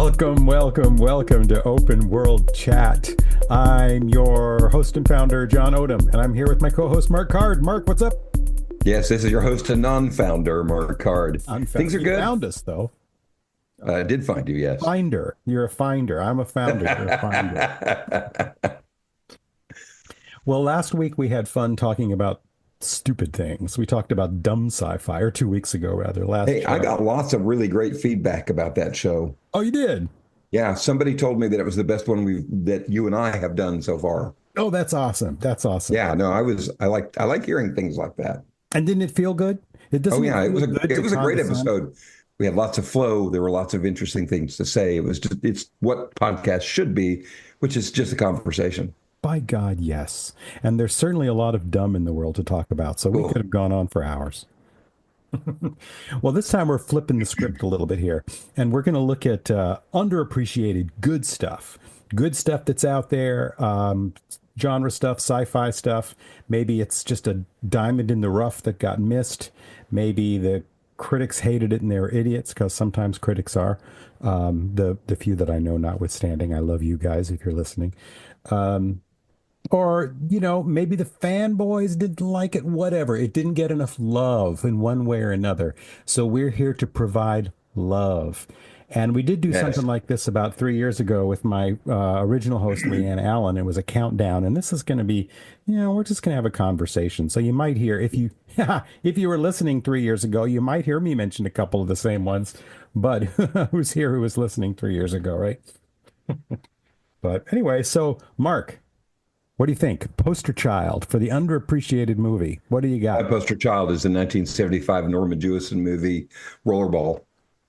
Welcome to Open World Chat. I'm your host and founder, John Odom, and I'm here with my co-host, Mark Card. Mark, what's up? Yes, this is your host and non-founder, Mark Card. Things are You good. found us, though. I did find you, yes. Finder. You're a finder. I'm a founder. You're a finder. Well, last week we had fun talking about stupid things. We talked about dumb sci-fi, or 2 weeks ago, rather, last Hey, show. I got lots of really great feedback about that show. Oh, you did? Yeah, somebody told me that it was the best one that you and I have done so far. Oh, that's awesome. That's awesome. Yeah, no, I like hearing things like that. And didn't it feel good? Oh Doesn't yeah, feel good it to was a great condescend? episode. We had lots of flow. There were lots of interesting things to say. It's what podcasts should be, which is just a conversation. By God, yes. And there's certainly a lot of dumb in the world to talk about, so we could Cool. have gone on for hours. Well, this time we're flipping the script a little bit here, and we're going to look at underappreciated good stuff that's out there, genre stuff, sci-fi stuff. Maybe it's just a diamond in the rough that got missed. Maybe the critics hated it and they're idiots, because sometimes critics are. The few that I know, notwithstanding, I love you guys if you're listening. Or, maybe the fanboys didn't like it, whatever. It didn't get enough love in one way or another. So we're here to provide love. And we did do something Yes. like this about 3 years ago with my original host, Leanne Allen. It was a countdown. And this is going to be, we're just going to have a conversation. So you might hear, if you if you were listening 3 years ago, you might hear me mention a couple of the same ones. But who's here who was listening 3 years ago, right? But anyway, so Mark. What do you think? Poster child for the underappreciated movie. What do you My got? poster child is the 1975 Norman Jewison movie Rollerball.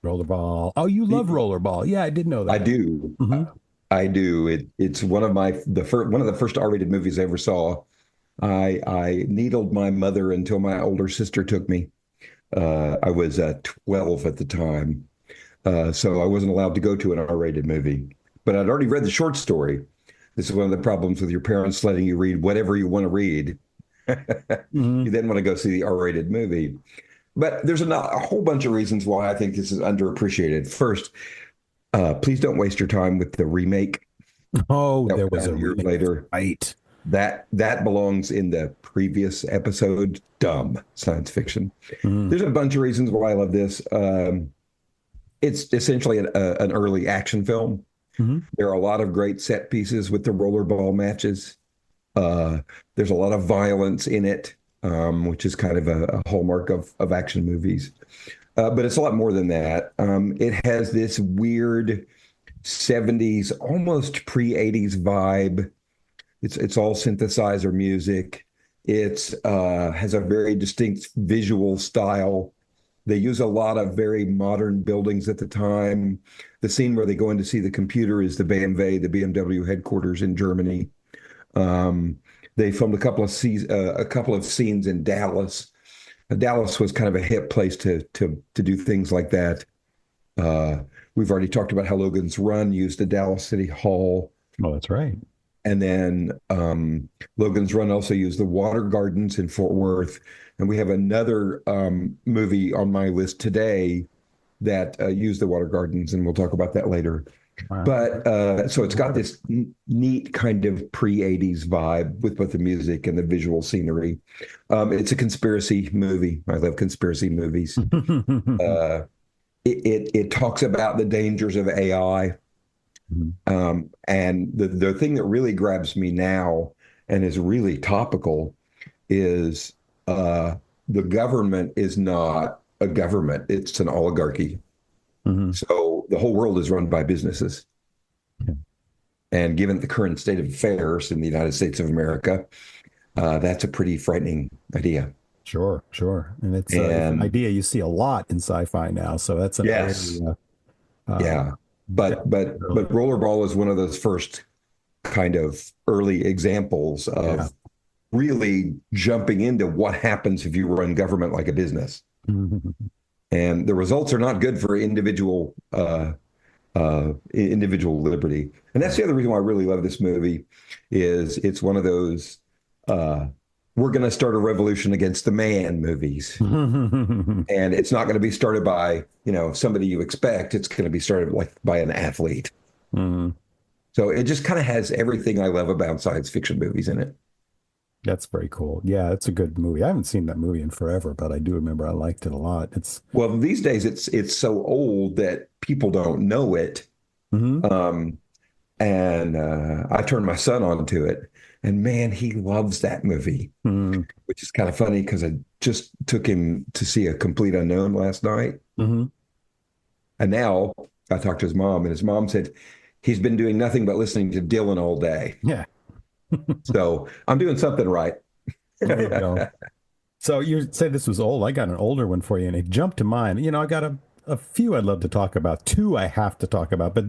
Rollerball. Oh, you love rollerball. Yeah, I did know I that. do. Hmm. I do. It's one of one of the first R-rated movies I ever saw. I needled my mother until my older sister took me. I was 12 at the time, so I wasn't allowed to go to an R-rated movie. But I'd already read the short story. This is one of the problems with your parents letting you read whatever you want to read. Hmm. You then want to go see the R-rated movie. But there's a whole bunch of reasons why I think this is underappreciated. First, please don't waste your time with the remake Oh, that there was was out a a year remake. later. Right. That belongs in the previous episode. Dumb science fiction. Hmm. There's a bunch of reasons why I love this. It's essentially an early action film. Hmm. There are a lot of great set pieces with the rollerball matches. Uh, there's a lot of violence in it, which is kind of a hallmark of action movies. But it's a lot more than that. It has this weird 70s, almost pre-80s vibe. It's all synthesizer music. It's has a very distinct visual style. They use a lot of very modern buildings at the time. The scene where they go in to see the computer is the BMW headquarters in Germany. Um, they filmed a couple of scenes in Dallas. Dallas was kind of a hip place to do things like that. Uh, we've already talked about how Logan's Run used the Dallas City Hall. Oh, that's right. And then Logan's Run also used the Water Gardens in Fort Worth. And we have another movie on my list today that used the Water Gardens, and we'll talk about that later. Wow. But so it's got this neat kind of pre-80s vibe with both the music and the visual scenery. It's a conspiracy movie. I love conspiracy movies. Uh, it talks about the dangers of AI. And the thing that really grabs me now and is really topical is the government is not a government, it's an oligarchy. Hmm. So the whole world is run by businesses. And given the current state of affairs in the United States of America, that's a pretty frightening idea. Sure, sure. And it's an And idea you see a lot in sci-fi now. So that's an yes, early, yeah, but early. rollerball is one of those first kind of early examples Yeah. of really jumping into what happens if you run government like a business. And the results are not good for individual liberty. And that's the other reason why I really love this movie is it's uh, we're going to start a revolution against the man movies. Mm. And it's not going to be started by, somebody you expect. It's going to be started like by an athlete. So it just kind of has everything I love about science fiction movies in it. That's very cool. Yeah, it's a good movie. I haven't seen that movie in forever, but I do remember I liked it a lot. It's Well, these days it's so old that people don't know it. Mhm. Um, and I turned my son on to it, and man, he loves that movie, Mhm. which is kind of funny because I just took him to see A Complete Unknown last night. Mhm. And now I talked to his mom, and his mom said he's been doing nothing but listening to Dylan all day. Yeah, So I'm doing something right. there you go. So you say this was old. I got an older one for you, and it jumped to mind. I got a few I'd love to talk about. Two I have to talk about, but Yeah.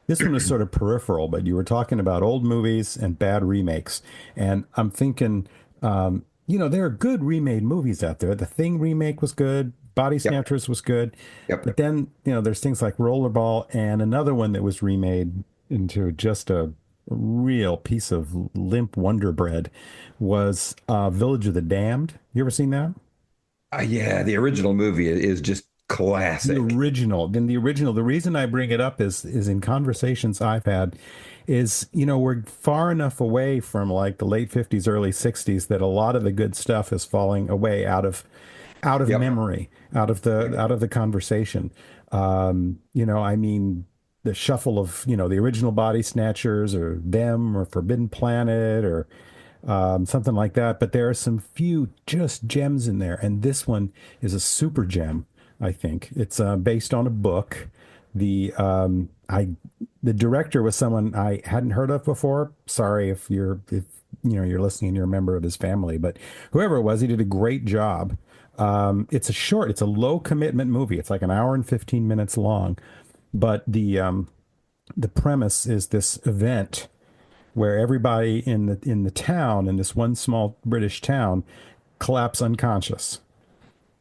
this one is sort of peripheral. But you were talking about old movies and bad remakes, and I'm thinking, there are good remade movies out there. The Thing remake was good. Body Yep. Snatchers was good, but Yep. then there's things like Rollerball and another one that was remade into just a real piece of limp wonder bread was Village of the Damned. You ever seen that? Yeah. The original movie is just The classic. original. Then the original. The reason I bring it up is in conversations I've had, is we're far enough away from like the late 50s, early 60s that a lot of the good stuff is falling away out of Yep. memory, out of the conversation. I mean, the shuffle of the original Body Snatchers or Them or Forbidden Planet or something like that. But there are some few just gems in there, and this one is a super gem. I think it's based on a book. The director was someone I hadn't heard of before. Sorry if you're listening and you're a member of his family, but whoever it was, he did a great job. It's a low commitment movie. It's like an hour and 15 minutes long, but the premise is this event where everybody in the town, in this one small British town, collapse unconscious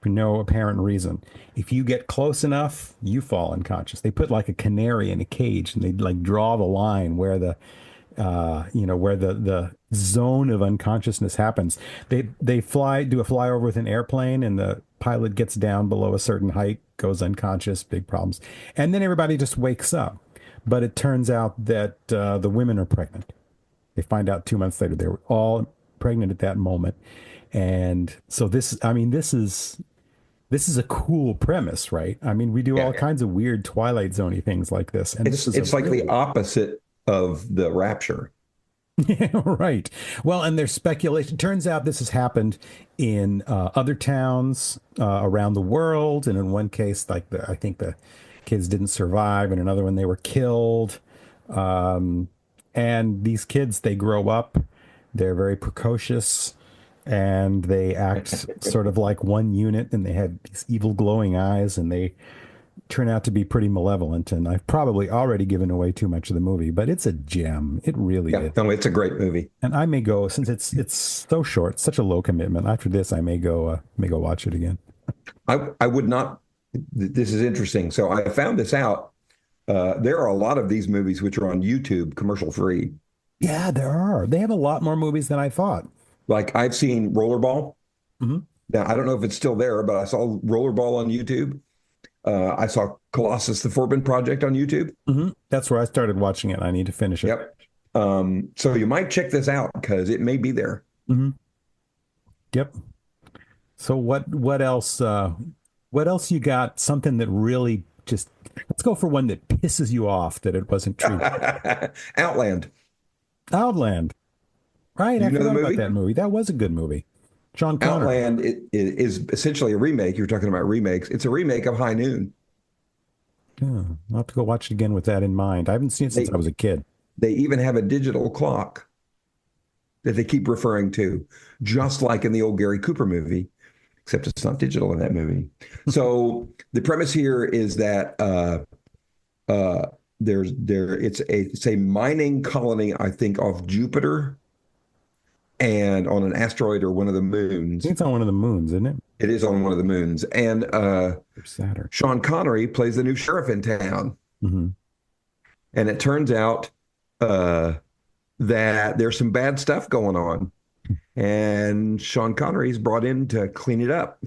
for no apparent reason. If you get close enough, you fall unconscious. They put like a canary in a cage, and they like draw the line where the zone of unconsciousness happens. They do a flyover with an airplane, and the pilot gets down below a certain height, goes unconscious, big problems, and then everybody just wakes up. But it turns out that the women are pregnant. They find out 2 months later they were all pregnant at that moment. And so this is a cool premise, right? I mean, we do Yeah. all kinds of weird Twilight Zoney things like this, and this It's is a it's like the really opposite of the rapture. yeah, right. Well, and there's speculation. Turns out this has happened in other towns around the world, and in one case, like I think the kids didn't survive, and another one they were killed. Um, and these kids, they grow up, they're very precocious, and they act sort of like one unit, and they have these evil glowing eyes, and they turn out to be pretty malevolent. And I've probably already given away too much of the movie, but it's a gem. It really Yeah, is. no, it's a great movie. And I may go, since it's so short, such a low commitment. After this, I may go watch it again. I would not. This is interesting. So I found this out. There are a lot of these movies which are on YouTube, commercial free. Yeah, there are. They have a lot more movies than I thought. Like I've seen Rollerball. Hmm. Now I don't know if it's still there, but I saw Rollerball on YouTube. I saw Colossus: The Forbidden Project on YouTube. That's where I started watching it. I need to finish it. Yep. So you might check this out because it may be there. Hmm. Yep. So what else you got? Something that really just let's go for one that pisses you off that it wasn't true. Outland. Outland. Right, Do I you know the forgot about movie? that movie. That was a good movie. Sean Connery. Outland it is essentially a remake. You're talking about remakes. It's a remake of High Noon. Yeah, I'll have to go watch it again with that in mind. I haven't seen it since I They was a kid. they even have a digital clock that they keep referring to, just like in the old Gary Cooper movie, except it's not digital in that movie. So the premise here is that uh, it's a mining colony, I think, off Jupiter and on an asteroid or one of the I think moons. it's on one of the moons, isn't it? It is on one of the moons, and Or Saturn. Sean Connery plays the new sheriff in town. Hmm. And it turns out that there's some bad stuff going on. and Sean Connery is brought in to clean it up.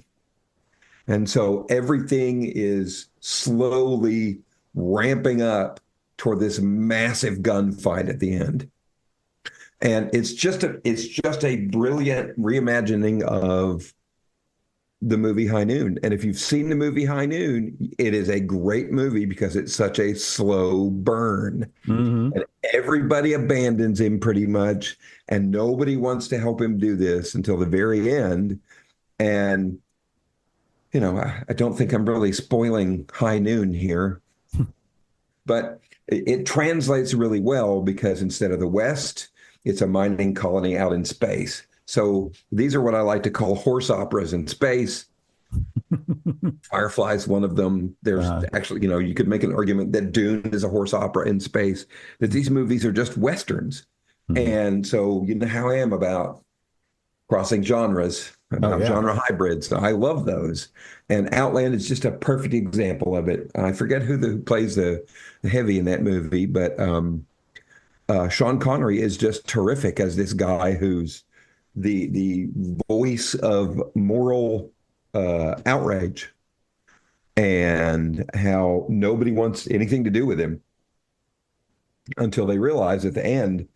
And so everything is slowly ramping up toward this massive gunfight at the end. And it's just a brilliant reimagining of the movie High Noon. And if you've seen the movie High Noon, it is a great movie because it's such a slow burn. Hmm. And everybody abandons him pretty much, and nobody wants to help him do this until the very end. And I don't think I'm really spoiling High Noon here, but it translates really well because instead of the West, it's a mining colony out in space. So these are what I like to call horse operas in space. Firefly's one of them. There's Uh, actually, you could make an argument that Dune is a horse opera in space, that these movies are just Westerns. mhm. And so you know how I am about crossing genres, Oh about yeah. genre hybrids. I love those. And Outland is just a perfect example of it. I forget who plays the heavy in that movie, but Sean Connery is just terrific as this guy who's the voice of moral outrage and how nobody wants anything to do with him until they realize at the end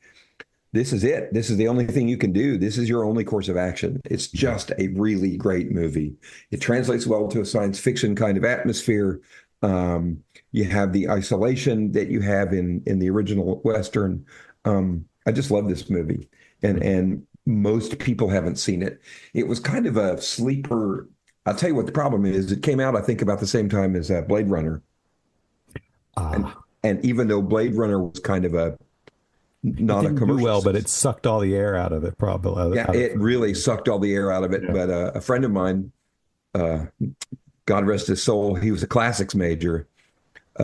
this is it. This is the only thing you can do. This is your only course of action. It's Mhm. just a really great movie. It translates well to a science fiction kind of atmosphere. You have the isolation that you have in the original Western. I just love this movie, and most people haven't seen it. It was kind of a sleeper. I'll tell you what the problem is. It came out, I think, about the same time as Blade Runner, and Ah, and even though Blade Runner was kind of a it not a didn't do commercial well, but it success. sucked all the air out of it, probably Yeah, out of it the really movie. sucked all the air out of it. Yeah. But a friend of mine, uh, God rest his soul, he was a classics major,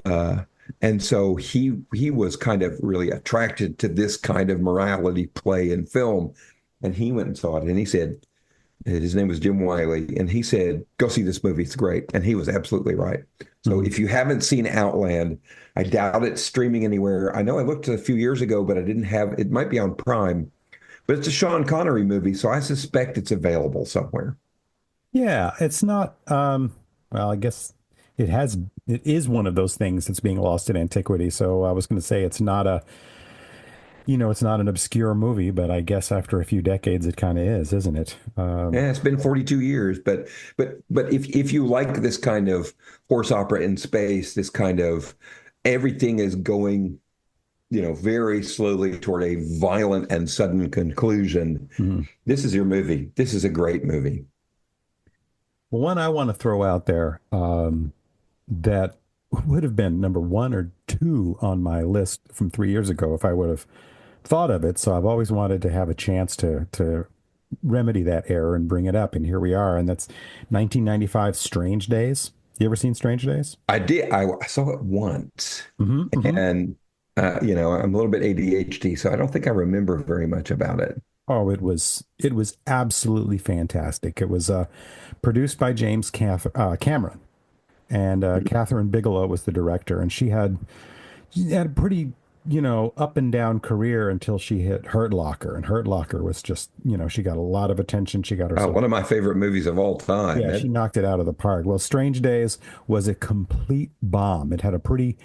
uh, and so he was kind of really attracted to this kind of morality play in film, and he went and saw it, and he said his name was Jim Wiley, and he said, "Go see this movie; it's great." And he was absolutely right. So Mhm. if you haven't seen Outland, I doubt it's streaming anywhere. I know I looked a few years ago, but I didn't have it. Might be on Prime. But it's a Sean Connery movie, so I suspect it's available somewhere. Yeah, it's not well, I guess it has it is one of those things that's being lost in antiquity. So I was going to say it's not a, it's not an obscure movie, but I guess after a few decades it kind of is, isn't it? Yeah, it's been 42 years, but if you like this kind of horse opera in space, this kind of everything is going, very slowly toward a violent and sudden conclusion, Mhm. this is your movie. This is a great movie. Well, one I want to throw out there that would have been number one or two on my list from 3 years ago if I would have thought of it. So I've always wanted to have a chance to remedy that error and bring it up. And here we are. And that's 1995 Strange Days. You ever seen Strange Days? I did. I saw it once, Hmm. Hmm. and I'm a little bit ADHD, so I don't think I remember very much about it. Oh, it was absolutely fantastic. It was produced by Cameron, and Catherine Bigelow was the director, and she had a pretty, up and down career until she hit Hurt Locker. And Hurt Locker was just, she got a lot of attention. She got herself, One of my favorite movies of all time. yeah, she knocked it out of the park. Well, Strange Days was a complete bomb. It had a pretty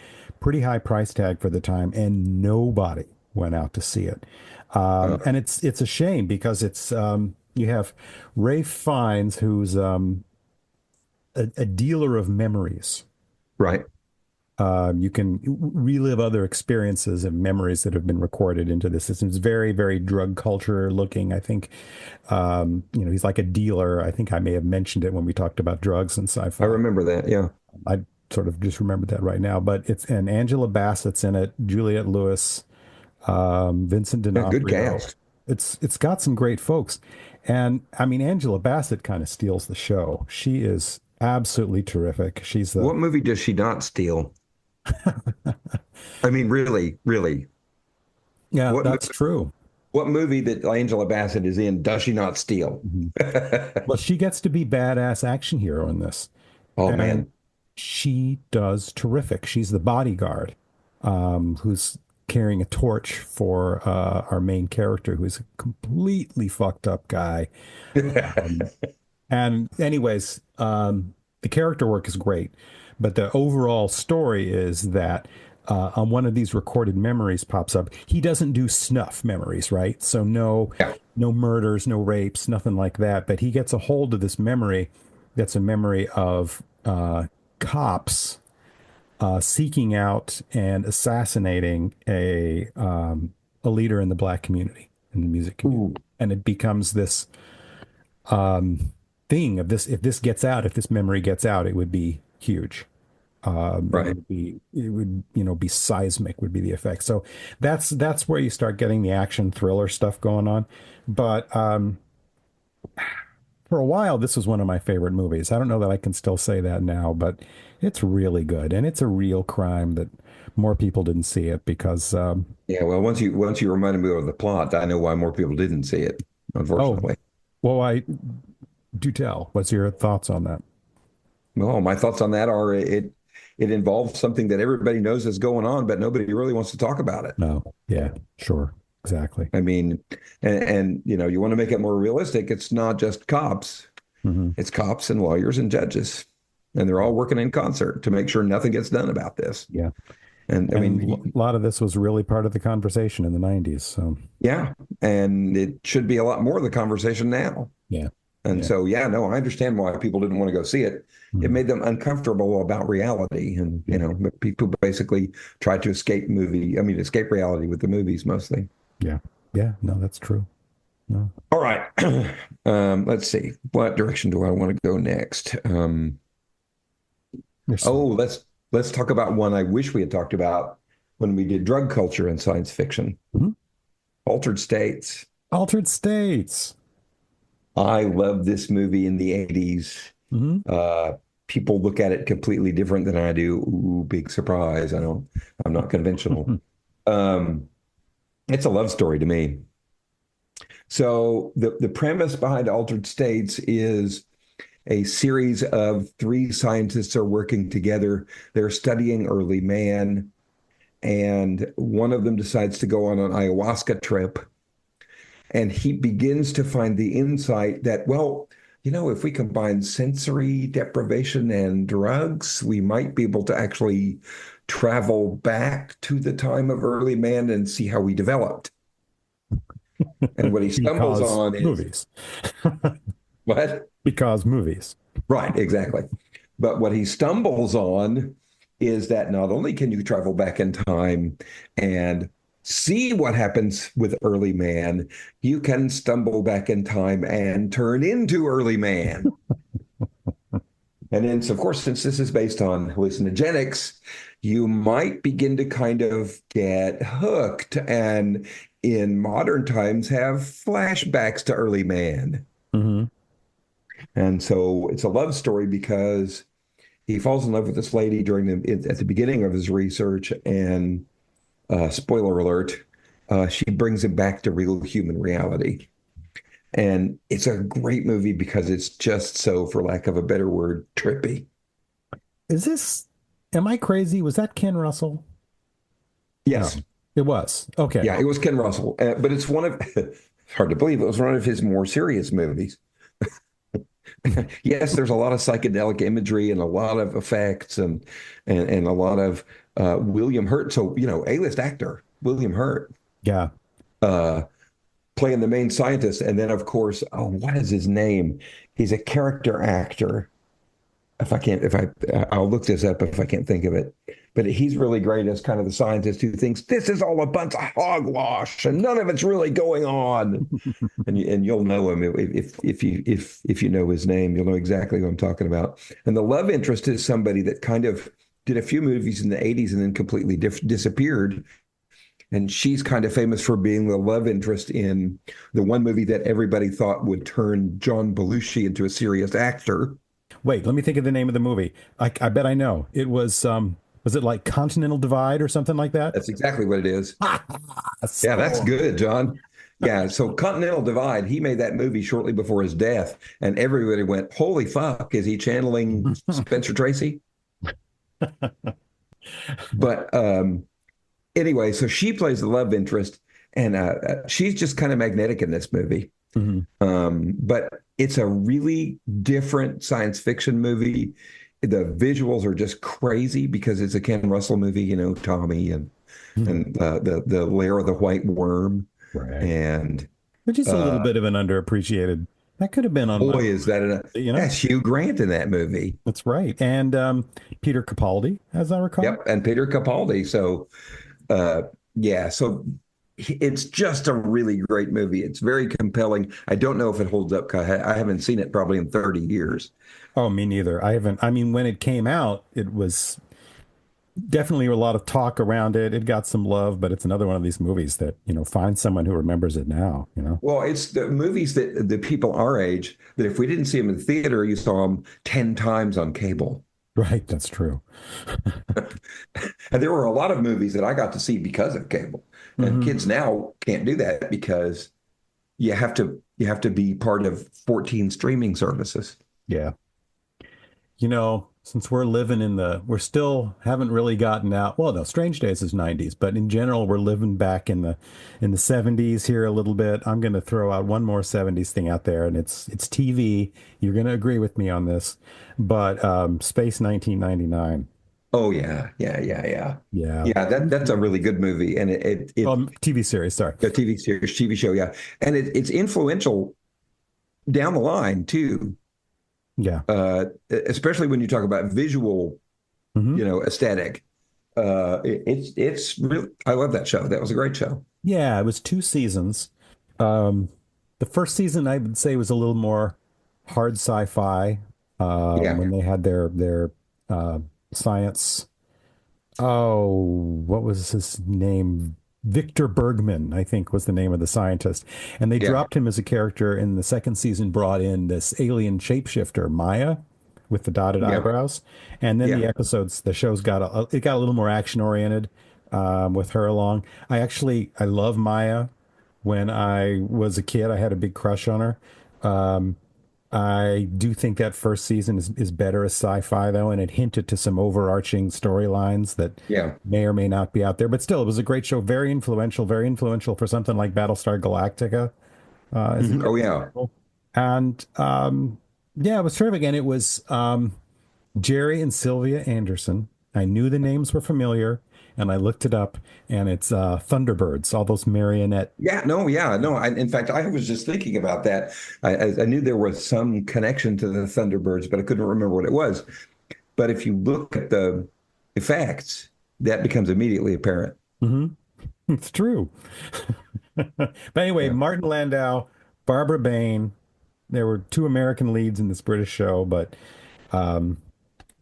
high price tag for the time, and nobody went out to see it. Uh, And it's a shame because you have Rafe Fiennes, who's a dealer of memories. right. You can relive other experiences and memories that have been recorded into the system. It's very, very drug culture looking. I think, he's like a dealer. I think I may have mentioned it when we talked about drugs and I sci-fi. remember that. Yeah. I sort of just remembered that right now. But and Angela Bassett's in it, Juliette Lewis, Vincent Yeah, good D'Onofrio. cast. It's got some great folks, and I mean Angela Bassett kind of steals the show. She is absolutely terrific. She's the What movie does she not steal? I mean, really, really. Yeah, What mo- that's true. what movie that Angela Bassett is in does she not steal? Mhm. Well, she gets to be badass action hero in this, Oh and man. she does terrific. She's the bodyguard, who's carrying a torch for our main character, who's a completely fucked up guy. Um, and anyways, the character work is great, but the overall story is that on one of these recorded memories pops up. He doesn't do snuff memories, right? So Yeah. no murders, no rapes, nothing like that. But he gets a hold of this memory that's a memory of cops seeking out and assassinating a leader in the black community, in the music community, Ooh, and it becomes this thing of this. If this gets out, if this memory gets out, it would be huge. It right. would be, it would, be seismic would be the effect. So that's where you start getting the action thriller stuff going on. But for a while, this was one of my favorite movies. I don't know that I can still say that now, but it's really good, and it's a real crime that more people didn't see it because Yeah. Well, once you reminded me of the plot, I know why more people didn't see it, oh, unfortunately. well, I do tell. What's your thoughts on that? Well, my thoughts on that are it involves something that everybody knows is going on, but nobody really wants to talk about it. No, yeah, sure, exactly. I mean, and you want to make it more realistic. It's not just cops. Hmm. It's cops and lawyers and judges, and they're all working in concert to make sure nothing gets done about this. Yeah, And I and mean, a lot of this was really part of the conversation in the '90s. So yeah, and it should be a lot more of the conversation now. yeah, And yeah. so, yeah, no, I understand why people didn't want to go see it. It Mhm. made them uncomfortable about reality, and Yeah. but people basically tried to escape reality with the movies mostly. Yeah. Yeah. No, that's true. No, All right, let's see, what direction do I want to go next? there's Oh, some let's talk about one I wish we had talked about when we did drug culture and science fiction. Mhm. Altered States. Altered States. I love this movie in the 80s. Hmm. Uh, People look at it completely different than I do. Ooh, big surprise. I'm not conventional. Um, it's a love story to me. So the premise behind Altered States is a series of three scientists are working together. They're studying early man, and one of them decides to go on an ayahuasca trip, and he begins to find the insight that, well, if we combine sensory deprivation and drugs, we might be able to actually travel back to the time of early man and see how we developed. And what he stumbles Because on is movies. what? Because movies. Right, exactly. But what he stumbles on is that not only can you travel back in time and see what happens with early man, you can stumble back in time and turn into early man. And then, so of course, since this is based on hallucinogenics, you might begin to kind of get hooked and in modern times have flashbacks to early man. Hmm. And so it's a love story because he falls in love with this lady at the beginning of his research, and spoiler alert, she brings him back to real human reality. And it's a great movie because it's just so, for lack of a better word, trippy. Is this, am I crazy? Was that Ken Russell? No, Yes, it was. Okay. yeah, it was Ken Russell, but it's one of it's hard to believe it was one of his more serious movies. Yes, there's a lot of psychedelic imagery and a lot of effects and a lot of William Hurt. So, A-list actor, William Hurt, Yeah. uh, playing the main scientist. And then, of course, oh, what is his name? He's a character actor. I'll look this up if I can't think of it. But he's really great as kind of the scientist who thinks this is all a bunch of hogwash and none of it's really going on. And you'll know him if you know his name, you'll know exactly who I'm talking about. And the love interest is somebody that kind of did a few movies in the 80s and then completely disappeared. And she's kind of famous for being the love interest in the one movie that everybody thought would turn John Belushi into a serious actor. Wait, let me think of the name of the movie. I bet I know. It was it like Continental Divide or something like that? That's exactly what it is. Yeah, that's Score. good, John. Yeah, so Continental Divide, he made that movie shortly before his death, and everybody went, "Holy fuck, is he channeling Spencer Tracy?" But anyway, so she plays the love interest, and she's just kind of magnetic in this movie. Hmm. But it's a really different science fiction movie. The visuals are just crazy because it's a Ken Russell movie, Tommy and the lair of the white worm, Right. and Which is a little uh, bit of an underappreciated. That could have been on my, boy, is that you know, that's Hugh Grant in that movie. that's right. And Peter Capaldi, as I recall. Yep, and Peter Capaldi. So uh, yeah, so it's just a really great movie. It's very compelling. I don't know if it holds up. 'Cause I haven't seen it probably in 30 years. Oh, me neither. I haven't. I mean, when it came out, it was definitely a lot of talk around it. It got some love, but it's another one of these movies that, find someone who remembers it now. Well, it's the movies that the people our age that if we didn't see them in the theater, you saw them 10 times on cable. Right, that's true. And there were a lot of movies that I got to see because of cable. And Hmm. kids now can't do that because you have to be part of 14 streaming services. Yeah. Since we're still haven't really gotten out. Well, no, Strange Days is 90s, but in general, we're living back in the 70s here a little bit. I'm going to throw out one more 70s thing out there, and it's TV. You're going to agree with me on this, but Space 1999. Oh yeah, yeah, yeah, yeah. Yeah. Yeah, that's a really good movie. And TV series, sorry. a TV series, TV show, yeah. And it's influential down the line too. Yeah. Especially when you talk about visual, Hmm. aesthetic. It's really I love that show. That was a great show. Yeah, it was two seasons. Um, the first season I would say was a little more hard sci-fi, Yeah, when they had their uh, science. Oh, what was his name? Victor Bergman, I think, was the name of the scientist. And they yeah, dropped him as a character in the second season, brought in this alien shapeshifter, Maya, with the dotted yeah, eyebrows. And then yeah, the show's it got a little more action oriented, with her along. I love Maya. When I was a kid, I had a big crush on her. Um, I do think that first season is better as sci-fi though, and it hinted to some overarching storylines that yeah. may or may not be out there. But still, it was a great show, very influential for something like Battlestar Galactica as an Oh yeah. example. And yeah, it was terrific. And it was Jerry and Sylvia Anderson. I knew the names were familiar, and I looked it up, and it's Thunderbirds, all those marionette. Yeah, no, yeah, no. In fact, I was just thinking about that. I knew there was some connection to the Thunderbirds, but I couldn't remember what it was. But if you look at the effects, that becomes immediately apparent. Hmm. It's true. But anyway, Yeah. Martin Landau, Barbara Bain. There were two American leads in this British show, but um,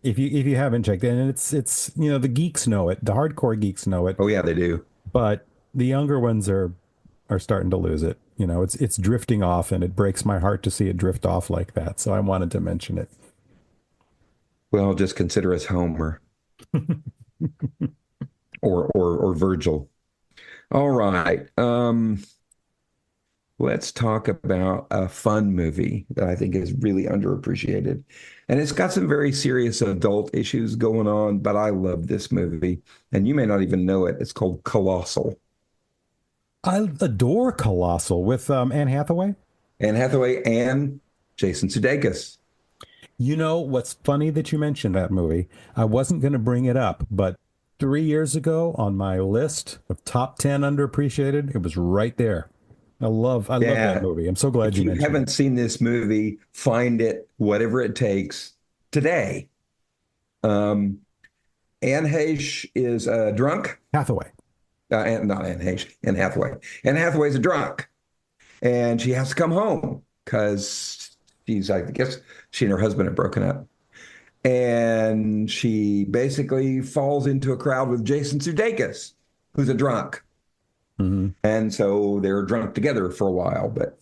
if you haven't checked it, and it's the geeks know it, the hardcore geeks know it, Oh yeah, they do. but the younger ones are starting to lose it. It's drifting off, and it breaks my heart to see it drift off like that. So I wanted to mention it. Well, just consider us Homer or Virgil. All right. Let's talk about a fun movie that I think is really underappreciated. And it's got some very serious adult issues going on, but I love this movie. And you may not even know it. It's called Colossal. I adore Colossal with Anne Hathaway. Anne Hathaway and Jason Sudeikis. You know what's funny that you mentioned that movie? I wasn't going to bring it up, but 3 years ago on my list of top 10 underappreciated, it was right there. I love that Yeah. movie. I'm so glad If you you mentioned it. haven't seen this movie, find it, whatever it takes, today. Um, Anne Heche is drunk. Hathaway. Not Anne Heche, Anne Hathaway. Anne Hathaway's a drunk, and she has to come home because I guess, she and her husband have broken up. And she basically falls into a crowd with Jason Sudeikis, who's a drunk. Hmm. And so they're drunk together for a while, but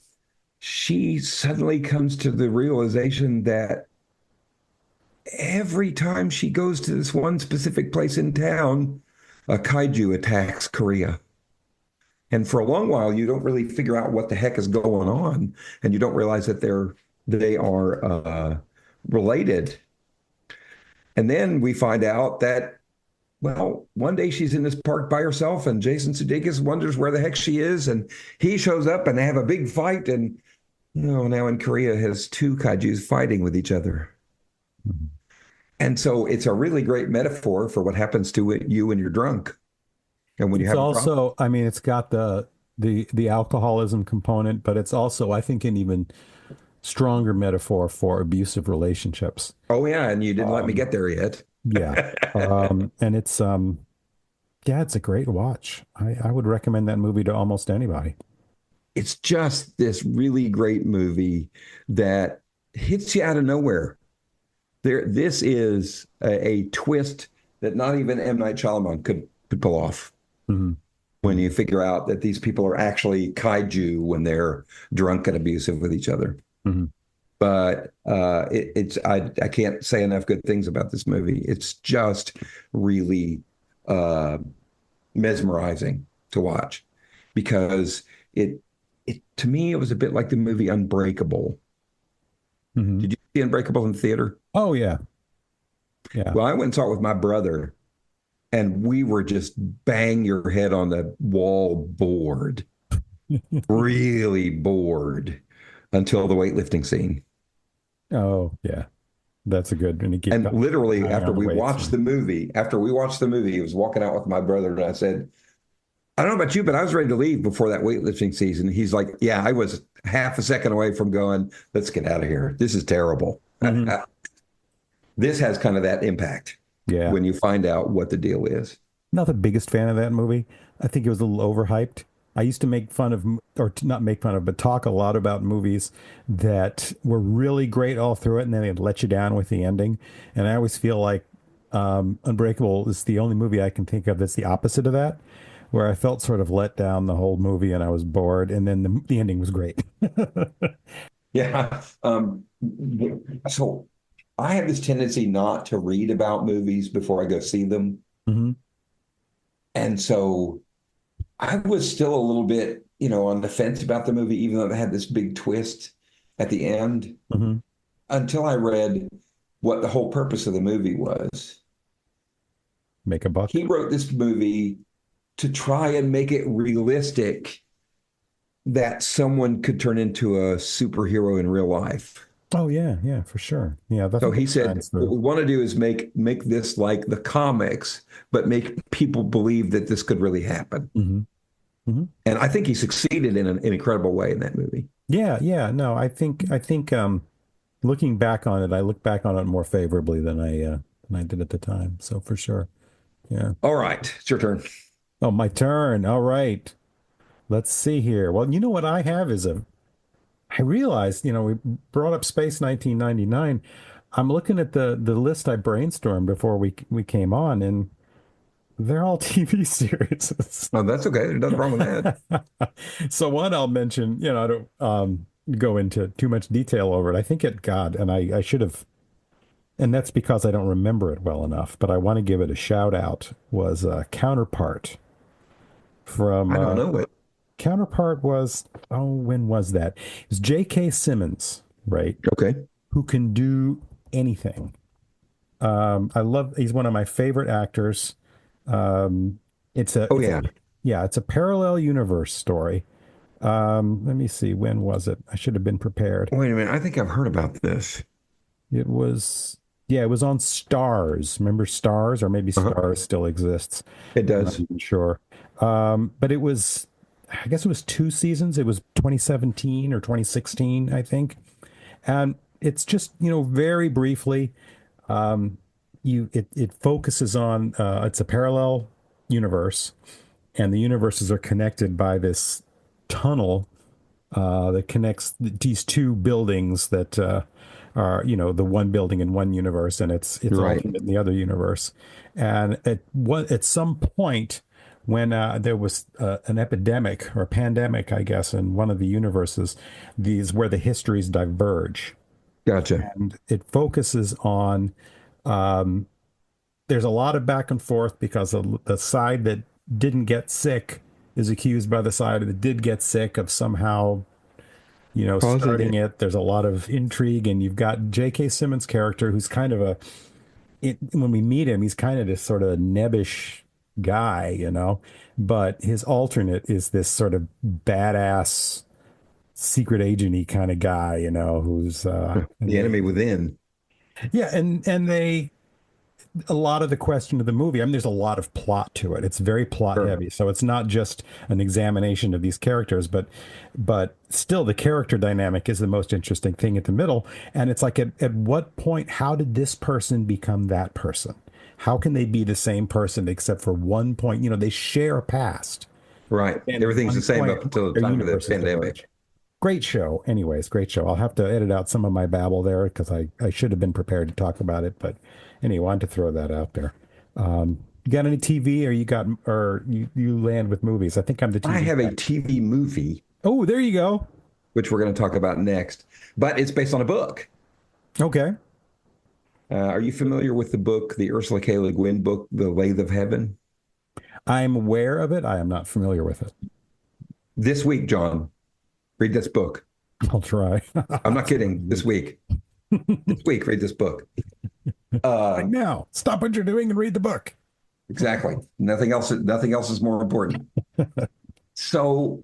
she suddenly comes to the realization that every time she goes to this one specific place in town, a kaiju attacks Korea. And for a long while, you don't really figure out what the heck is going on, and you don't realize that they are related. And then we find out that Well, one day she's in this park by herself, and Jason Sudeikis wonders where the heck she is, and he shows up, and they have a big fight. And now in Korea has two kaijus fighting with each other, Mhm. and so it's a really great metaphor for what happens to you when you're drunk and when you It's have a problem. also, I mean, it's got the alcoholism component, but it's also, I think, an even stronger metaphor for abusive relationships. Oh yeah, and you didn't let me Um, get there yet. yeah. And it's yeah, it's a great watch. I would recommend that movie to almost anybody. It's just this really great movie that hits you out of nowhere. This is a twist that not even M. Night Shyamalan could pull off Hmm. when you figure out that these people are actually kaiju when they're drunk and abusive with each other. Hmm. But I can't say enough good things about this movie. It's just really uh, mesmerizing to watch because it to me it was a bit like the movie Unbreakable. Hmm. Did you see Unbreakable in the theater? Oh yeah. Yeah. Well, I went and saw it with my brother, and we were just bang your head on the wall bored, really bored until the weightlifting scene. Oh yeah. That's a good, and you keep And literally banging on the weights. after we watched the movie, he was walking out with my brother, and I said, I don't know about you, but I was ready to leave before that weightlifting season. He's like, yeah, I was half a second away from going, let's get out of here. This is terrible. Hmm. This has kind of that impact Yeah. when you find out what the deal is. Not the biggest fan of that movie. I think it was a little overhyped. I used to make fun of, or not make fun of, but talk a lot about movies that were really great all through it, and then they'd let you down with the ending. And I always feel like Unbreakable is the only movie I can think of that's the opposite of that, where I felt sort of let down the whole movie and I was bored, and then the ending was great. Yeah. So I have this tendency not to read about movies before I go see them. Hmm. And so I was still a little bit, on the fence about the movie, even though it had this big twist at the end, Hmm. until I read what the whole purpose of the movie was. Make a buck. He wrote this movie to try and make it realistic that someone could turn into a superhero in real life. Oh yeah, yeah, for sure. Yeah, I So think he that said, shines what through. we want to do is make this like the comics, but make people believe that this could really happen. Hmm. Hmm. And I think he succeeded in an incredible way in that movie. Yeah, yeah. No, I think looking back on it, I look back on it more favorably than I did at the time. So for sure. Yeah. All right, it's your turn. Oh, my turn. All right. Let's see here. Well, you know what I have is I realized, we brought up Space 1999. I'm looking at the list I brainstormed before we came on, and they're all TV series. Oh, that's okay. There's nothing wrong with that. So one I'll mention, I don't go into too much detail over it. I think it God, and I should have, and that's because I don't remember it well enough, but I want to give it a shout out, was Counterpart from I don't know it. Counterpart was, oh, when was that? It was J.K. Simmons, right? Okay. Who can do anything. He's one of my favorite actors. Um, Oh it's a, yeah. yeah, it's a parallel universe story. Let me see, when was it? I should have been prepared. Wait a minute. I think I've heard about this. It was, yeah, it was on Stars. Remember Stars? Or maybe Uh-huh. Stars still exists. It I'm not does. even sure. But it was, I guess it was two seasons. It was 2017 or 2016, I think. And it's just, very briefly, it focuses on it's a parallel universe, and the universes are connected by this tunnel that connects these two buildings that are, the one building in one universe, and it's Right. alternate in the other universe. And at some point, when there was an epidemic or a pandemic, I guess, in one of the universes, these where the histories diverge, Gotcha. and it focuses on. Um, there's a lot of back and forth because the side that didn't get sick is accused by the side that did get sick of somehow, Causing starting it. it. There's a lot of intrigue, and you've got J.K. Simmons' character, who's kind of when we meet him, he's kind of this sort of nebbish guy, but his alternate is this sort of badass secret agenty kind of guy, who's The and enemy within. yeah, and they a lot of the question of the movie. I mean, there's a lot of plot to it. It's very plot Sure. heavy, so it's not just an examination of these characters, but still, the character dynamic is the most interesting thing at the middle. And it's like, at what point, how did this person become that person? How can they be the same person except for one point? They share a past, Right. and at Everything's the one same point, up until the their time of the universes diverge. pandemic. Great show. Anyways, great show. I'll have to edit out some of my babble there because I should have been prepared to talk about it. But anyway, wanted to throw that out there. You got any TV, or you land with movies? I think I'm the I TV have guy. a TV movie, Oh, there you go. which we're going to talk about next, but it's based on a book. Okay. Are you familiar with the book, the Ursula K. Le Guin book, The Lathe of Heaven? I'm aware of it. I am not familiar with it. This week, John, read this book. I'll try. I'm not kidding. This week. This week, read this book. Right Uh, now, stop what you're doing and read the book. exactly. Nothing else is more important. So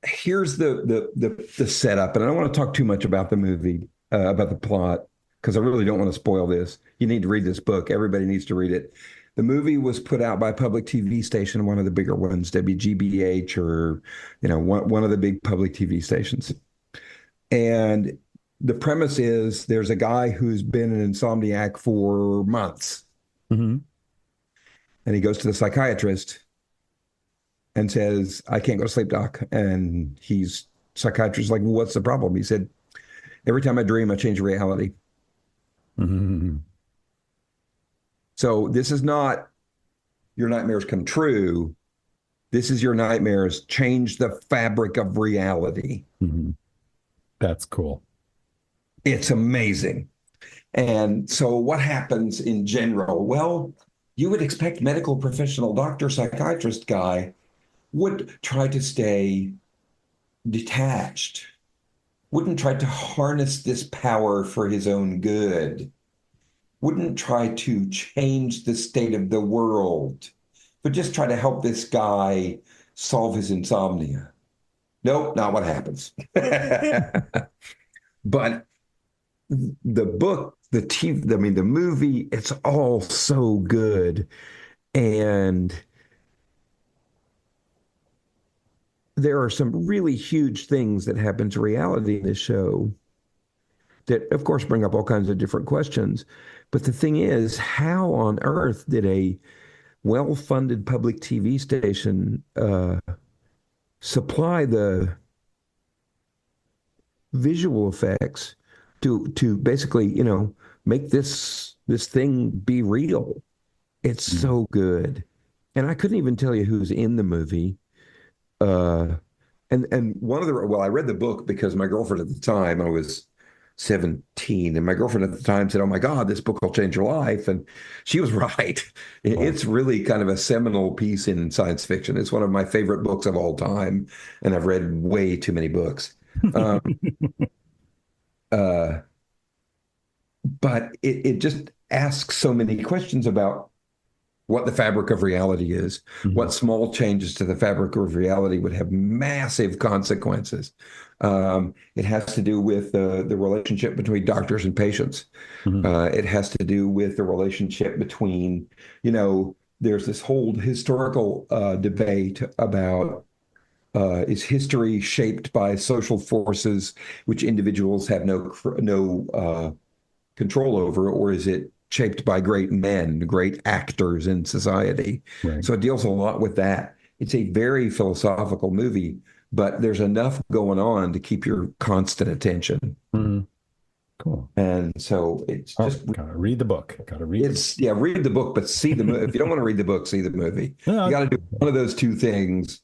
here's the setup, and I don't want to talk too much about the movie, about the plot, because I really don't want to spoil this. You need to read this book. Everybody needs to read it. The movie was put out by a public TV station, one of the bigger ones, WGBH, or one of the big public TV stations. And the premise is there's a guy who's been an insomniac for months, Hmm. and he goes to the psychiatrist and says, "I can't go to sleep, doc." And psychiatrist like, "Well, what's the problem?" He said, "Every time I dream, I change reality." Hmm. So this is not your nightmares come true. This is your nightmares change the fabric of reality. Hmm. That's cool. It's amazing. And so what happens in general? Well, you would expect medical professional doctor, psychiatrist guy would try to stay detached, wouldn't try to harness this power for his own good, wouldn't try to change the state of the world, but just try to help this guy solve his insomnia. Nope, not what happens. But the book, the TV, I mean, the movie, it's all so good. And there are some really huge things that happen to reality in this show that, of course, bring up all kinds of different questions. But the thing is, how on earth did a well-funded public TV station supply the visual effects to basically, make this thing be real? It's Mhm. so good. And I couldn't even tell you who's in the movie. Uh, and I read the book because my girlfriend at the time, I was 17, and my girlfriend at the time said, "Oh my God, this book will change your life." And she was right. Wow. It's really kind of a seminal piece in science fiction. It's one of my favorite books of all time, and I've read way too many books. Um, uh, but it just asks so many questions about what the fabric of reality is, Mhm. what small changes to the fabric of reality would have massive consequences. It has to do with the relationship between doctors and patients. Mhm. It has to do with the relationship between, there's this whole historical debate about is history shaped by social forces which individuals have no control over, or is it shaped by great men, great actors in society? Right. So it deals a lot with that. It's a very philosophical movie, but there's enough going on to keep your constant attention. Mhm. Cool. And so it's Oh, just gotta read the book. Gotta read the book. it's yeah, read the book, but see the movie. If you don't want to read the book, see the movie. You Yeah. got to do one of those two things.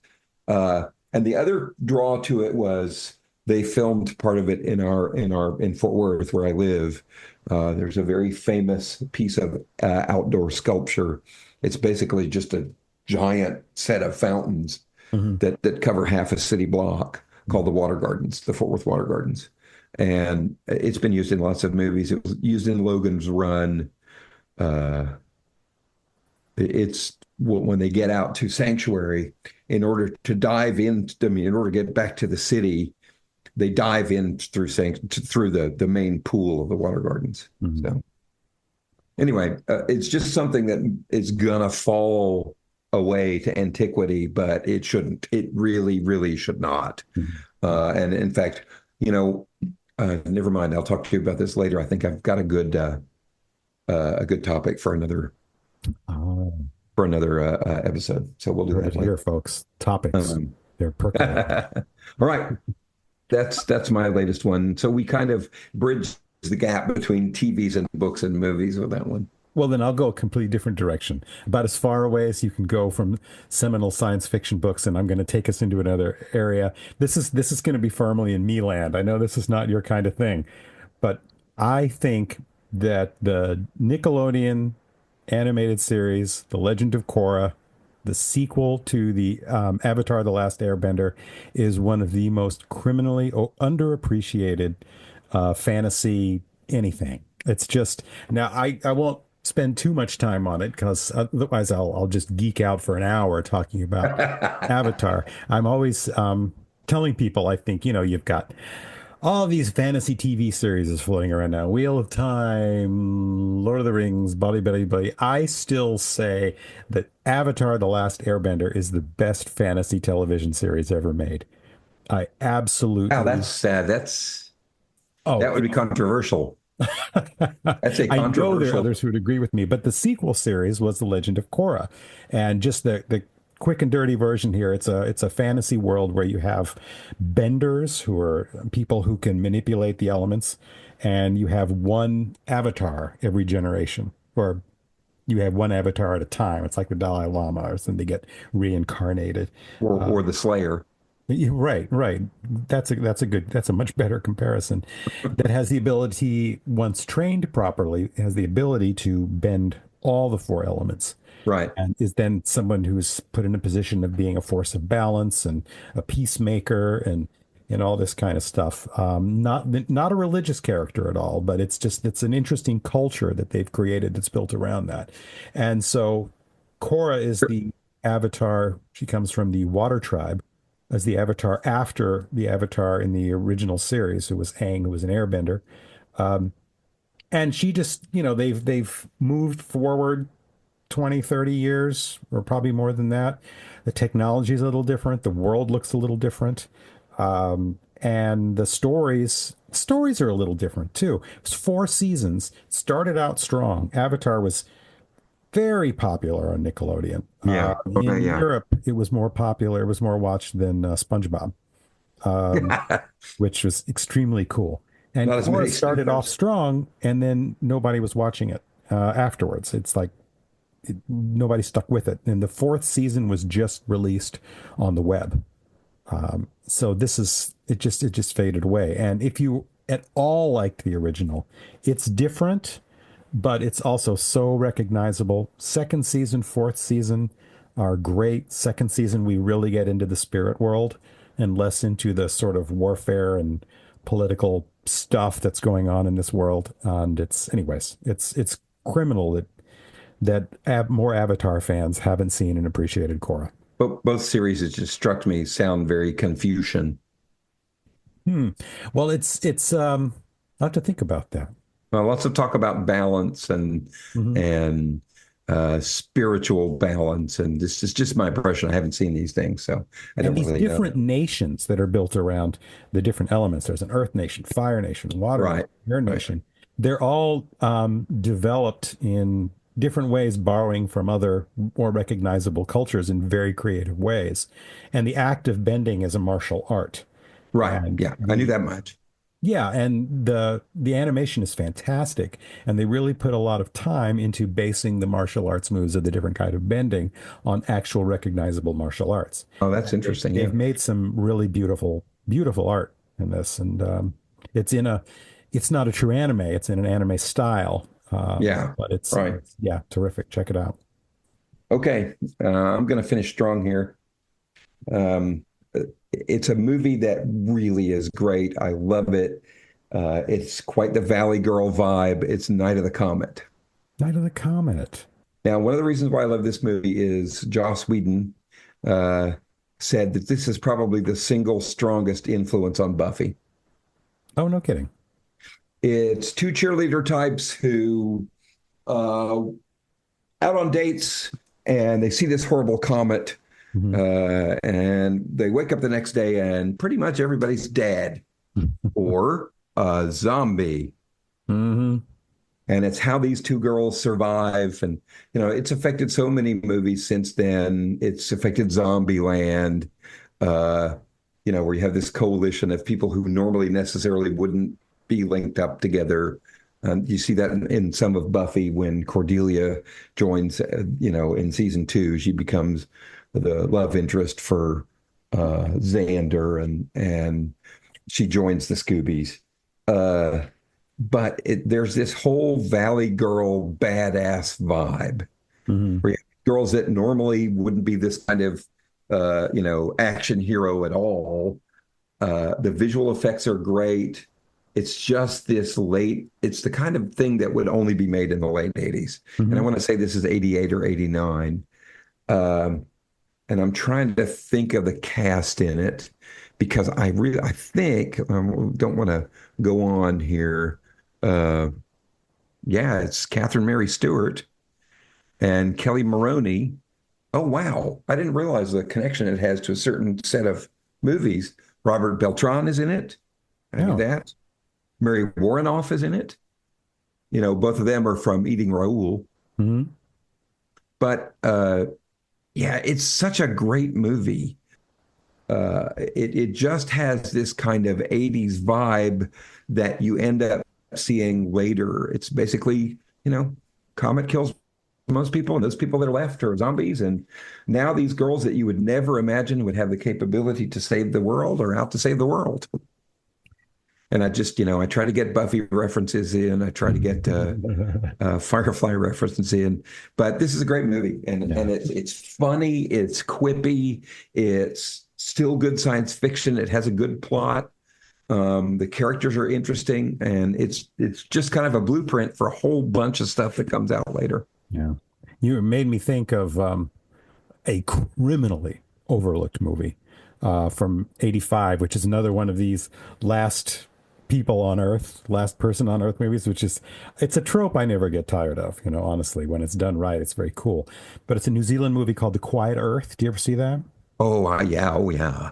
And the other draw to it was they filmed part of it in Fort Worth, where I live. There's a very famous piece of outdoor sculpture. It's basically just a giant set of fountains Mhm. that cover half a city block called the Water Gardens, the Fort Worth Water Gardens. And it's been used in lots of movies. It was used in Logan's Run. uh, it's when they get out to Sanctuary, in order to dive in, I mean, in order to get back to the city, they dive in through the main pool of the water gardens. Mhm. So anyway, it's just something that is gonna fall away to antiquity, but it shouldn't. It really, really should not. Mhm. And in fact, you know, never mind. I'll talk to you about this later. I think I've got a good topic Oh, for another episode. So we'll do heard it that later. here, folks. Topics. Um, They're percolating. all right, that's my latest one. So we kind of bridge the gap between TVs and books and movies with that one. Well, then I'll go a completely different direction, about as far away as you can go from seminal science fiction books, and I'm going to take us into another area. This is going to be firmly in me land. I know this is not your kind of thing, but I think that the Nickelodeon animated series, The Legend of Korra, the sequel to the Avatar: The Last Airbender, is one of the most criminally underappreciated fantasy anything. It's just now I won't spend too much time on it because otherwise I'll just geek out for an hour talking about Avatar. I'm always telling people I think you've got all these fantasy TV series is floating around now. Wheel of Time, Lord of the Rings, Buddy Buddy Buddy. I still say that Avatar: The Last Airbender is the best fantasy television series ever made. I Wow, absolutely. that's sad. That Oh, would be controversial. That's a I know there are controversial. others who would agree with me, but the sequel series was The Legend of Korra, and just the quick and dirty version here. It's a fantasy world where you have benders who are people who can manipulate the elements, and you have one avatar every generation, or you have one avatar at a time. It's like the Dalai Lama, or something. They get reincarnated. Or the Slayer. Right, right. That's a much better comparison. That has the ability, once trained properly, has the ability to bend all the four elements, Right. and is then someone who's put in a position of being a force of balance and a peacemaker and all this kind of stuff. Not a religious character at all, but it's an interesting culture that they've created that's built around that. And so Korra is the avatar. She comes from the Water Tribe as the avatar after the avatar in the original series, who was Aang, who was an airbender. And she just, they've moved forward 20, 30 years, or probably more than that. The technology is a little different. The world looks a little different. And the stories are a little different too. It was 4 seasons, started out strong. Avatar was very popular on Nickelodeon. Yeah. Okay, In yeah. Europe, it was more popular. It was more watched than SpongeBob, which was extremely cool. And Not as Korra many started off stars. strong, and then nobody was watching it afterwards. It's like nobody stuck with it. And the fourth season was just released on the web. So it just faded away. And if you at all liked the original, it's different, but it's also so recognizable. Second season, fourth season are great. Second season, we really get into the spirit world and less into the sort of warfare and political stuff that's going on in this world. And it's criminal that more Avatar fans haven't seen and appreciated Korra. But both series, it just struck me, sound very Confucian. Hmm. Well, I have to think about that. Lots of talk about balance Mhm. and spiritual balance, and this is just my impression. I haven't seen these things, so I And don't these really know. different nations that are built around the different elements. There's an earth nation, fire nation, water nation, Right, air right, nation. They're all developed in different ways, borrowing from other more recognizable cultures in very creative ways. And the act of bending is a martial art. right. And Yeah, I knew the that much. Yeah, and the animation is fantastic, and they really put a lot of time into basing the martial arts moves of the different kind of bending on actual recognizable martial arts. Oh, that's And they've, interesting. Yeah, they've made some really beautiful, beautiful art in this, and it's in a, it's not a true anime; it's in an anime style, yeah, but right. it's yeah, terrific. Check it out. Okay, I'm going to finish strong here. Um, it's a movie that really is great. I love it. It's quite the Valley Girl vibe. It's Night of the Comet. Night of the Comet. Now, one of the reasons why I love this movie is Joss Whedon uh, said that this is probably the single strongest influence on Buffy. Oh, no kidding. It's two cheerleader types who out on dates and they see this horrible comet Hmm. and they wake up the next day and pretty much everybody's dead or a zombie. Hmm. And it's how these two girls survive. And, it's affected so many movies since then. It's affected Zombieland, uh, where you have this coalition of people who normally necessarily wouldn't be linked up together. You see that in some of Buffy when Cordelia joins, in season 2, she becomes the love interest for Xander and she joins the Scoobies. Uh, but there's this whole Valley Girl badass vibe Hmm. where you have girls that normally wouldn't be this kind of action hero at all. The visual effects are great. It's just this late, it's the kind of thing that would only be made in the late 80s. And I Hmm. want to say this is 88 or 89. Um, and I'm trying to think of the cast in it because I think don't want to go on here. Uh, yeah, it's Catherine Mary Stewart and Kelly Maroney. Oh wow, I didn't realize the connection it has to a certain set of movies. Robert Beltran is in it. I knew Yeah. that. Mary Warrenoff is in it. Both of them are from Eating Raoul. Hmm. But yeah, it's such a great movie. It just has this kind of 80s vibe that you end up seeing later. It's basically, Comet kills most people, and those people that are left are zombies. And now these girls that you would never imagine would have the capability to save the world are out to save the world. And I just, I try to get Buffy references in. I try to get Firefly references in. But this is a great movie, and Yeah. it's funny, it's quippy, it's still good science fiction. It has a good plot. The characters are interesting, and it's just kind of a blueprint for a whole bunch of stuff that comes out later. Yeah. You made me think of a criminally overlooked movie from '85, which is another one of these last people on Earth, last person on Earth movies, which is it's a trope I never get tired of. Honestly, when it's done right, it's very cool. But it's a New Zealand movie called The Quiet Earth. Do you ever see that? Oh, yeah, oh yeah.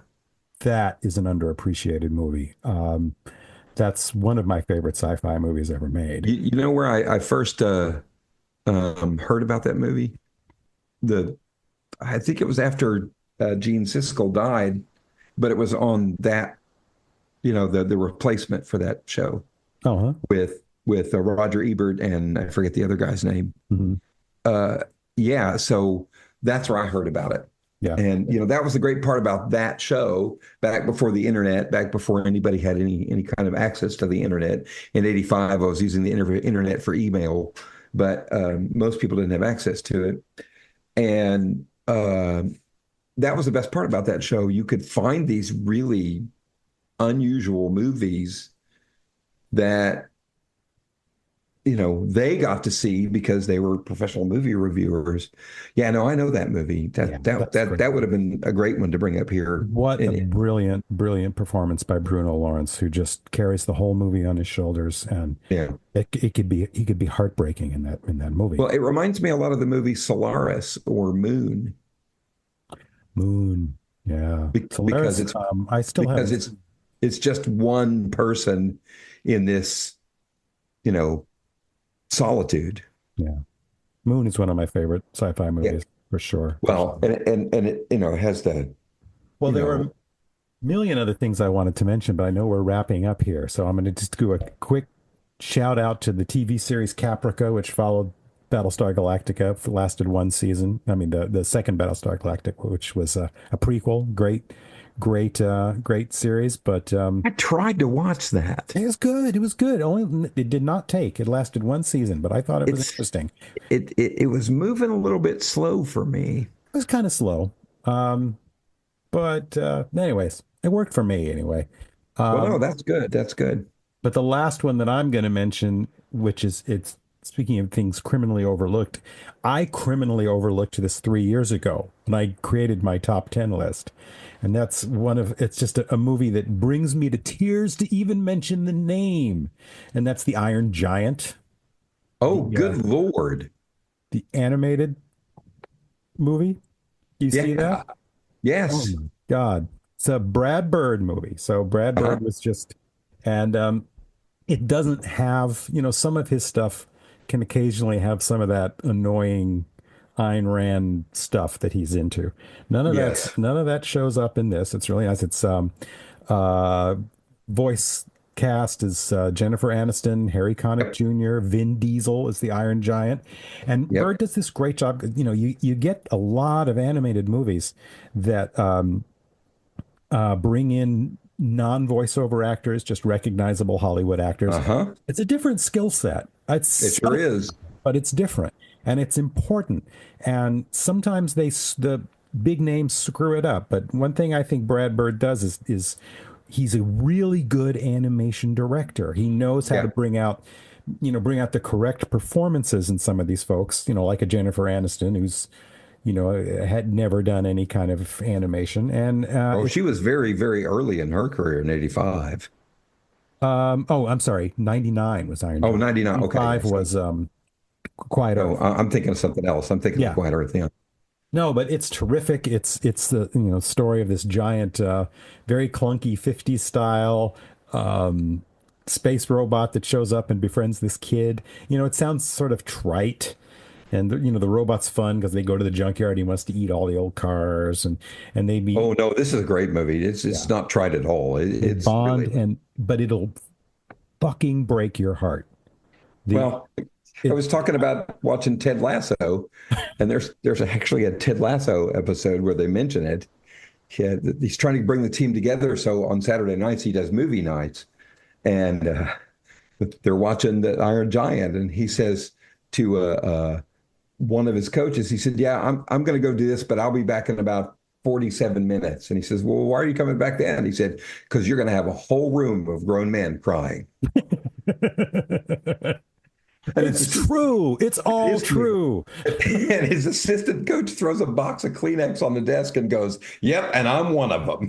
That is an underappreciated movie. That's one of my favorite sci-fi movies ever made. You know where I first heard about that movie? The I think it was after Gene Siskel died, but it was on that, the replacement for that show Oh, huh? with Roger Ebert and I forget the other guy's name. Hmm. Uh, yeah, so that's where I heard about it. Yeah. And that was the great part about that show back before the internet, back before anybody had any kind of access to the internet. In '85, I was using the internet for email, but most people didn't have access to it. And that was the best part about that show. You could find these really unusual movies that they got to see because they were professional movie reviewers. Yeah, no, I know that movie. Yeah, That that's that great. that would have been a great one to bring up here. What a And brilliant, brilliant performance by Bruno Lawrence, who just carries the whole movie on his shoulders, and yeah, it could be he could be heartbreaking in that movie. well, it reminds me a lot of the movie Solaris or Moon Moon, yeah, because Solaris. it's I still because haven't it's seen. it's just one person in this, you know, solitude. Yeah, Moon is one of my favorite sci-fi Yeah. movies for sure, for Well, sure. and it it has the Well, you there were know a million other things I wanted to mention, but I know we're wrapping up here, so I'm going to just do a quick shout out to the TV series Caprica, which followed Battlestar Galactica, lasted one season. I mean, the second Battlestar Galactica, which was a prequel. Great series, but I tried to watch that. it was good. It was good. Only it did not take. It lasted one season, but I thought it was It's interesting. it was moving a little bit slow for me. It was kind of slow, but anyways, it worked for me anyway. Well, no, Um, that's good. That's good. But the last one that I'm going to mention, which is it's speaking of things criminally overlooked, I criminally overlooked this 3 years ago when I created my top 10 list. And that's it's just a movie that brings me to tears to even mention the name. And that's The Iron Giant, Oh, the, good Lord. the animated movie. You see that? Yeah. Oh Yes. my God. It's a Brad Bird movie. So Brad Uh-huh. Bird was just, and it doesn't have, some of his stuff can occasionally have some of that annoying Ayn Rand stuff that he's into. Yes. None of that shows up in this. It's really nice. It's uh voice cast is Jennifer Aniston, Harry Connick Yep. Jr., Vin Diesel is the Iron Giant. And Yep. Bird does this great job. You get a lot of animated movies that bring in non-voiceover actors, just recognizable Hollywood actors. Uh-huh. It's a different skill set. It's It sure subtle, is. but it's different and it's important. And sometimes the big names screw it up. But one thing I think Brad Bird does is he's a really good animation director. He knows how to Yeah. bring out the correct performances in some of these folks, like a Jennifer Aniston who's had never done any kind of animation. And Oh, she was very, very early in her career in 85. oh, I'm sorry, 99 was Iron Oh, Giant. 99. Okay. 85 Yes. was Quiet No, Earth. I'm thinking of something else. I'm thinking of Yeah. Quiet Earth. Yeah. No, but it's terrific. It's the story of this giant, very clunky 50s style space robot that shows up and befriends this kid. It sounds sort of trite. And the robot's fun because they go to the junkyard. He wants to eat all the old cars, and they meet. Oh no, this is a great movie. It's Yeah, not tried at all. they It's bond, really but it'll fucking break your heart. The well. I it was talking about watching Ted Lasso, and there's actually a Ted Lasso episode where they mention it. He's trying to bring the team together. So on Saturday nights he does movie nights, and they're watching the Iron Giant, and he says to one of his coaches, he said, "Yeah, I'm going to go do this, but I'll be back in about 47 minutes." And he says, "Well, why are you coming back then?" He said, "Because you're going to have a whole room of grown men crying." And it's true. It's it all is true. true. And his assistant coach throws a box of Kleenex on the desk and goes, "Yep, and I'm one of them."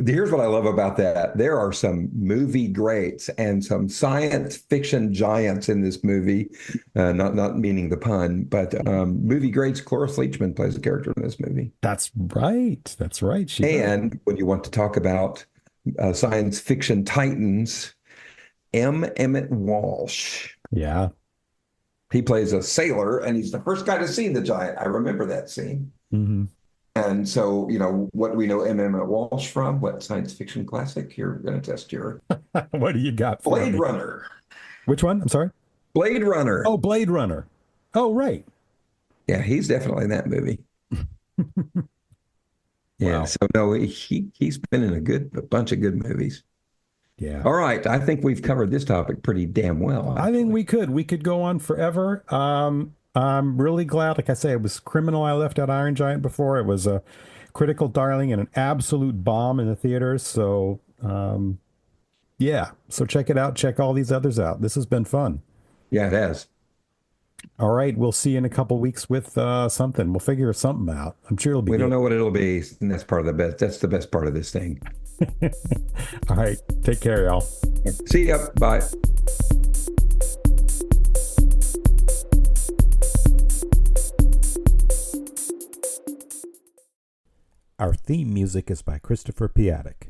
Here's what I love about that. There are some movie greats and some science fiction giants in this movie. Not meaning the pun, but movie greats. Cloris Leachman plays a character in this movie. That's right. That's right. She does. And when you want to talk about science fiction titans, Emmett Walsh. Yeah. He plays a sailor, and he's the first guy to see the giant. I remember that scene. Hmm. And so, what do we know Emmett Walsh from? What science fiction classic? You're going to test your What do you got for Blade me? Runner. Which one? I'm sorry. Blade Runner. Oh, Blade Runner. Oh, right. Yeah, he's definitely in that movie. Yeah. Wow. So no, he's been in a bunch of good movies. Yeah. All right, I think we've covered this topic pretty damn well, I think actually. we could go on forever. I'm really glad. Like I say, it was criminal. I left out Iron Giant before. It was a critical darling and an absolute bomb in the theaters. So, yeah. So check it out. Check all these others out. This has been fun. Yeah, it has. All right. We'll see you in a couple weeks with something. We'll figure something out. I'm sure it'll be We don't good. know what it'll be, and that's part of the best. That's the best part of this thing. All right. Take care, y'all. See ya. Bye. Our theme music is by Christopher Piatek.